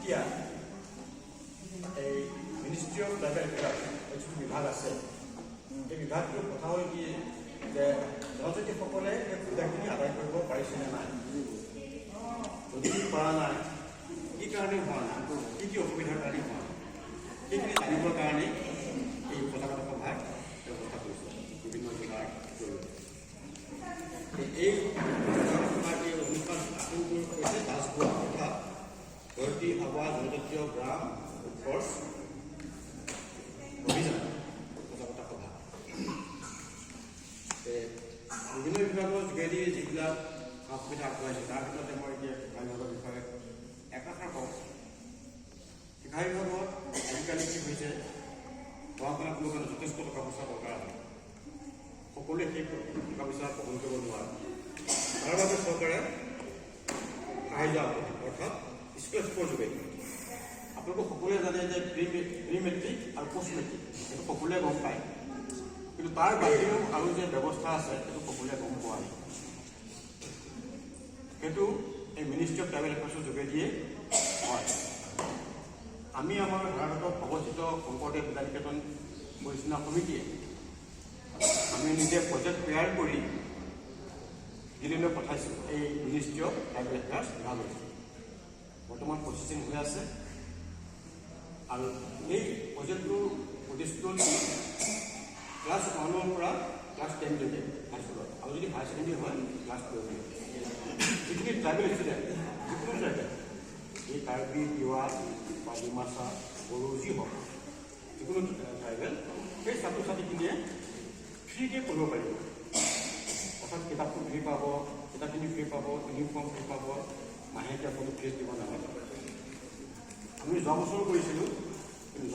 এতিয়া এই ministry of tribal affairs যিটো বিভাগ আছে এই বিভাগটোৰ কথা হ'ল কি যে জনজাতিসকলে এই সুবিধাখিনি আদায় কৰিব পাৰিছে নে নাই, যদি পৰা নাই কি কাৰণে হোৱা নাই, কি কি অসুবিধাৰ কাৰণে হোৱা নাই, সেইখিনি জানিবৰ কাৰণে এই সজাগতা সভাৰ ব্যৱস্থা কৰিছে বিভিন্ন জিলাৰ জৰিয়তে। এই অনুষ্ঠান হৈছে দাসবোৱা অৰ্থাৎ ধৰতী আৱাজ জনজাতীয় গ্ৰাম উৎকৰ্ষ অভিযান সজাগতা সভা। বিভিন্ন বিভাগৰ যোগেদি যিবিলাক সা সুবিধা আগবঢ়াইছে তাৰ ভিতৰতে মই এতিয়া শিক্ষা বিভাগৰ বিষয়ে একাষাৰ কওঁ। শিক্ষা বিভাগত আজিকালি কি হৈছে, পঢ়া শুনাত কোনো কাৰণে যথেষ্ট টকা পইচা দৰকাৰ হয়, সকলোৱে সেই টকা পইচা বহন কৰিব নোৱাৰে। তাৰ বাবে চৰকাৰে সাহায্য আগবঢ়ায় অৰ্থাৎ স্কলাৰশ্বিপৰ যোগেদি। আপোনালোকে সকলোৱে জানে যে প্ৰি মেট্ৰিক আৰু পষ্ট মেট্ৰিক সেইটো সকলোৱে গম পায়, কিন্তু তাৰ বাহিৰেও আৰু যে ব্যৱস্থা আছে সেইটো সকলোৱে গম পোৱা নাই। সেইটো এই মিনিষ্ট্ৰি অফ ট্ৰাইবেল এফেয়াৰ্ছৰ যোগেদিয়ে হয়। আমি আমাৰ ভাৰতত অৱস্থিত শংকৰদেৱ বিদ্যানিকেতন পৰিচালনা সমিতিয়ে আমি নিজে প্ৰজেক্ট তৈয়াৰ কৰি দিল্লীলৈ পঠাইছোঁ এই মিনিষ্ট্ৰি অফ ট্ৰাইবেল এফেয়াৰ্ছ বিভাগলৈ। বৰ্তমান প্ৰচেচিং হৈ আছে আৰু এই প্ৰজেক্টটোৰ উদ্দেশ্যটো ক্লাছ 1ৰ পৰা ক্লাছ 10লৈকে হাইস্কুলত, আৰু যদি হায়াৰ ছেকেণ্ডেৰী হয় ক্লাছ 12লৈকে যিখিনি ট্ৰাইবেল ষ্টুডেণ্ট, যিকোনো ট্ৰাইবেল, এই কাৰ্বি, তিৱা বা ডিমাচা, বড়ো যি হওক যিকোনো ট্ৰাইবেল, সেই ছাত্ৰ ছাত্ৰীখিনিয়ে ফ্ৰীকৈ পঢ়িব পাৰিব। অৰ্থাৎ কিতাপটো ফ্ৰী পাব, কিতাপখিনি ফ্ৰী পাব, ইউনিফৰ্ম ফ্ৰী পাব, মাহেকীয়া কোনো ফিজ দিব নালাগে। আমি যোৱা বছৰো কৰিছিলোঁ, কিন্তু